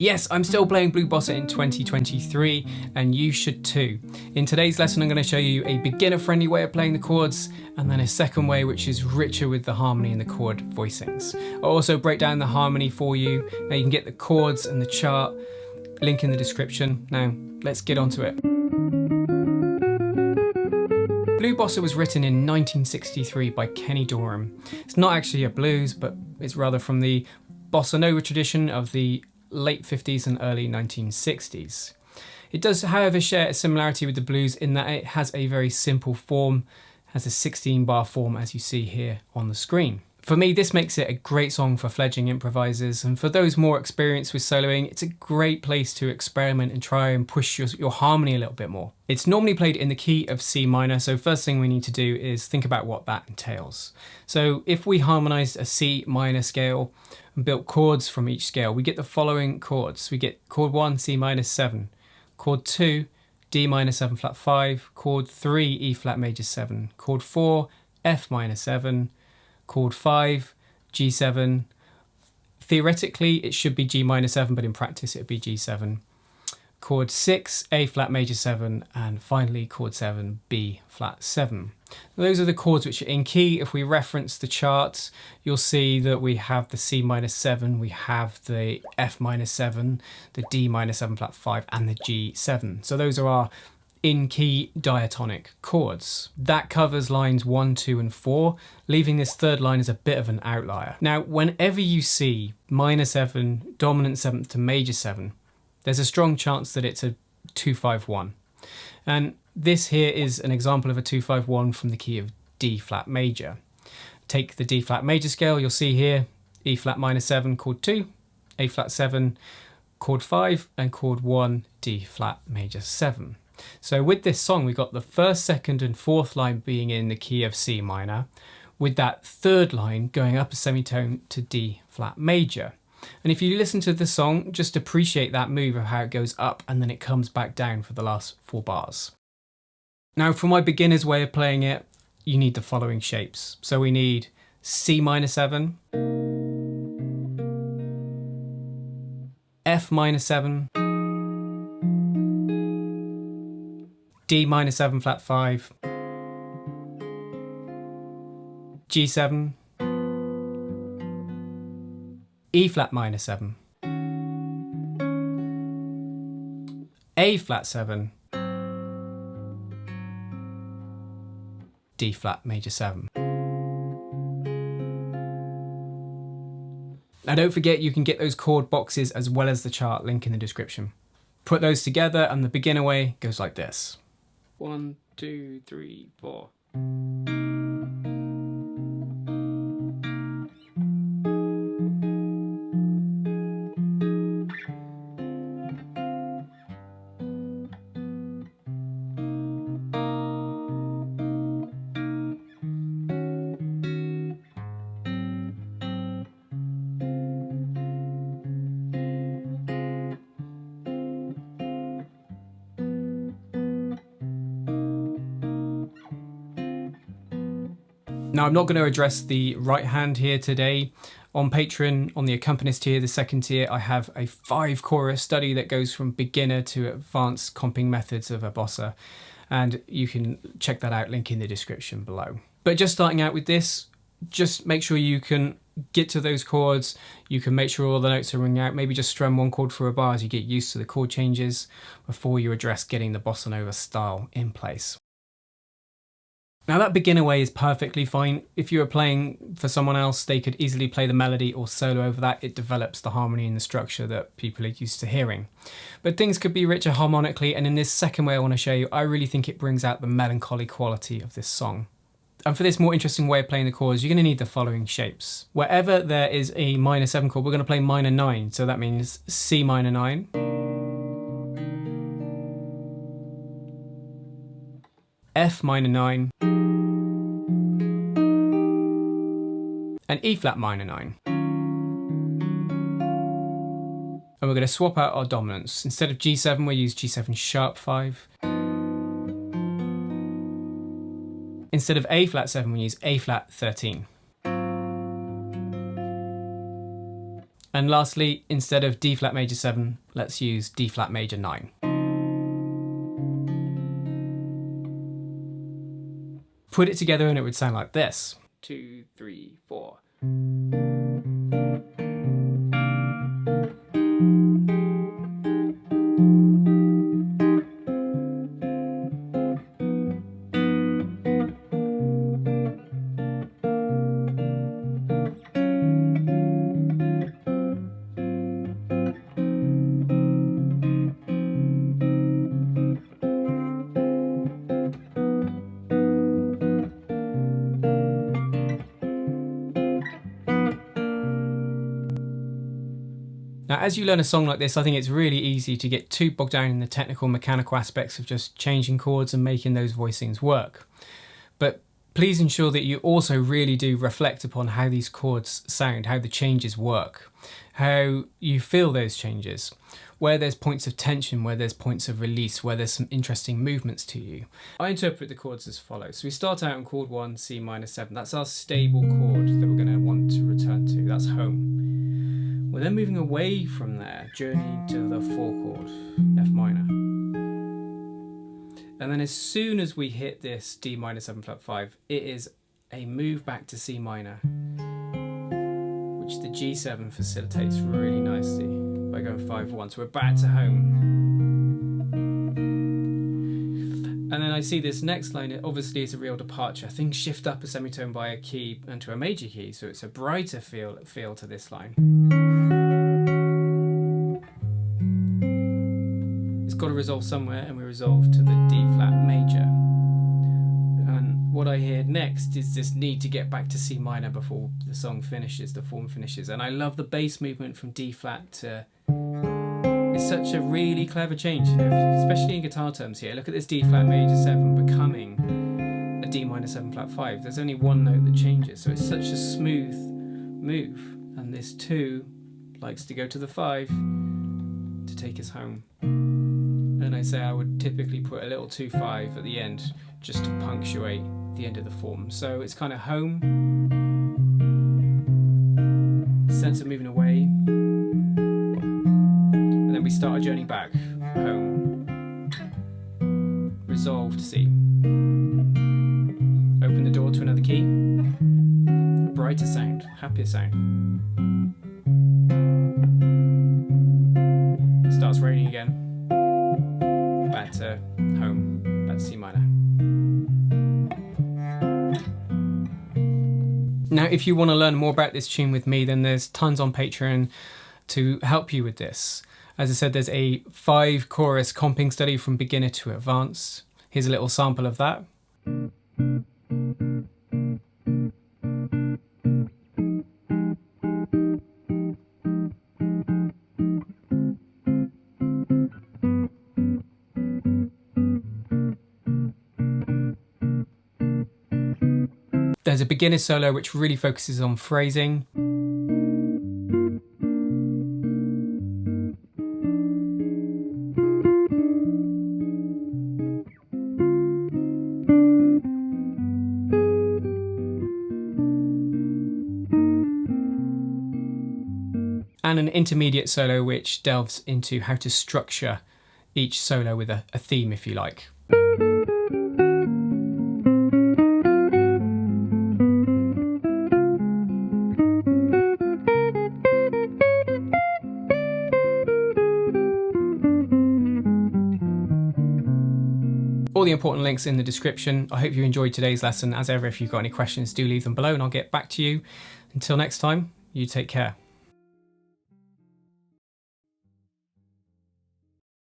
Yes, I'm still playing Blue Bossa in 2023, and you should too. In today's lesson, I'm going to show you a beginner-friendly way of playing the chords, and then a second way which is richer with the harmony and the chord voicings. I'll also break down the harmony for you. Now you can get the chords and the chart, link in the description. Now, let's get onto it. Blue Bossa was written in 1963 by Kenny Dorham. It's not actually a blues, but it's rather from the Bossa Nova tradition of the late 50s and early 1960s. It does, however, share a similarity with the blues in that it has a very simple form, has a 16-bar form as you see here on the screen. For me, this makes it a great song for fledgling improvisers, and for those more experienced with soloing, it's a great place to experiment and try and push your harmony a little bit more. It's normally played in the key of C minor, so first thing we need to do is think about what that entails. So if we harmonized a C minor scale and built chords from each scale, we get the following chords. We get chord 1, C minor 7, chord 2, D minor 7 flat 5, chord 3, E flat major 7, chord 4, F minor 7, chord 5, G7. Theoretically, it should be G minor 7, but in practice it would be G7. Chord 6, A flat major 7, and finally chord 7, B flat 7. Those are the chords which are in key. If we reference the charts, you'll see that we have the C minor 7, we have the F minor 7, the D minor 7 flat 5, and the G7. So those are our in key diatonic chords. That covers lines 1, 2, and 4, leaving this third line as a bit of an outlier. Now, whenever you see minor 7, dominant 7th to major 7, there's a strong chance that it's a 2-5-1. And this here is an example of a 2-5-1 from the key of D flat major. Take the D flat major scale, you'll see here E flat minor 7, chord 2, A flat 7, chord 5, and chord 1, D flat major 7. So with this song, we got the first, second, and fourth line being in the key of C minor, with that third line going up a semitone to D flat major. And if you listen to the song, just appreciate that move of how it goes up and then it comes back down for the last 4 bars. Now, for my beginner's way of playing it, you need the following shapes. So we need C minor 7, F minor 7, D minor 7 flat 5, G7, E flat minor 7, A flat 7, D flat major 7. Now don't forget you can get those chord boxes as well as the chart, link in the description. Put those together and the beginner way goes like this. 1, 2, 3, 4. Now, I'm not going to address the right hand here today. On Patreon, on the accompanist tier, the second tier, I have a 5-chorus study that goes from beginner to advanced comping methods of a bossa, and you can check that out, link in the description below. But just starting out with this, just make sure you can get to those chords, you can make sure all the notes are ringing out, maybe just strum one chord for a bar as you get used to the chord changes before you address getting the bossa nova style in place. Now that beginner way is perfectly fine. If you were playing for someone else, they could easily play the melody or solo over that. It develops the harmony and the structure that people are used to hearing. But things could be richer harmonically, and in this second way I want to show you, I really think it brings out the melancholy quality of this song. And for this more interesting way of playing the chords, you're going to need the following shapes. Wherever there is a minor 7 chord, we're going to play minor 9. So that means C minor 9, F minor 9, and E flat minor 9. And we're going to swap out our dominants. Instead of G7, we'll use G7 sharp 5. Instead of A flat 7, we'll use A flat 13. And And lastly, instead of D flat major 7, let's use D flat major 9. Put it together and it would sound like this. 2, 3, 4. Now, as you learn a song like this, I think it's really easy to get too bogged down in the technical, mechanical aspects of just changing chords and making those voicings work. But please ensure that you also really do reflect upon how these chords sound, how the changes work, how you feel those changes, where there's points of tension, where there's points of release, where there's some interesting movements to you. I interpret the chords as follows. So we start out on chord 1, C minor 7. That's our stable chord that we're going to want to return to. That's home. We're then moving away from there, journeying to the 4 chord, F minor. And then as soon as we hit this D minor 7 flat 5, it is a move back to C minor, which the G7 facilitates really nicely by going 5-1. So we're back to home. And then I see this next line, it obviously is a real departure. Things shift up a semitone by a key and to a major key, so it's a brighter feel to this line. It's got to resolve somewhere, and we resolve to the D flat major. And what I hear next is this need to get back to C minor before the song finishes, the form finishes. And I love the bass movement from D flat to... It's such a really clever change, you know, especially in guitar terms here. Look at this D flat major 7 becoming a D minor 7 flat 5. There's only one note that changes, so it's such a smooth move. And this 2 likes to go to the 5 to take us home. And I say I would typically put a little 2-5 at the end just to punctuate the end of the form. So it's kind of home, sense of moving away. We start our journey back, home, resolve to C, open the door to another key, a brighter sound, happier sound, starts raining again, back to home, back to C minor. Now if you want to learn more about this tune with me, then there's tons on Patreon to help you with this. As I said, there's a 5-chorus comping study from beginner to advanced. Here's a little sample of that. There's a beginner solo which really focuses on phrasing. And an intermediate solo which delves into how to structure each solo with a theme, if you like. All the important links in the description. I hope you enjoyed today's lesson. As ever, if you've got any questions, do leave them below and I'll get back to you. Until next time, you take care.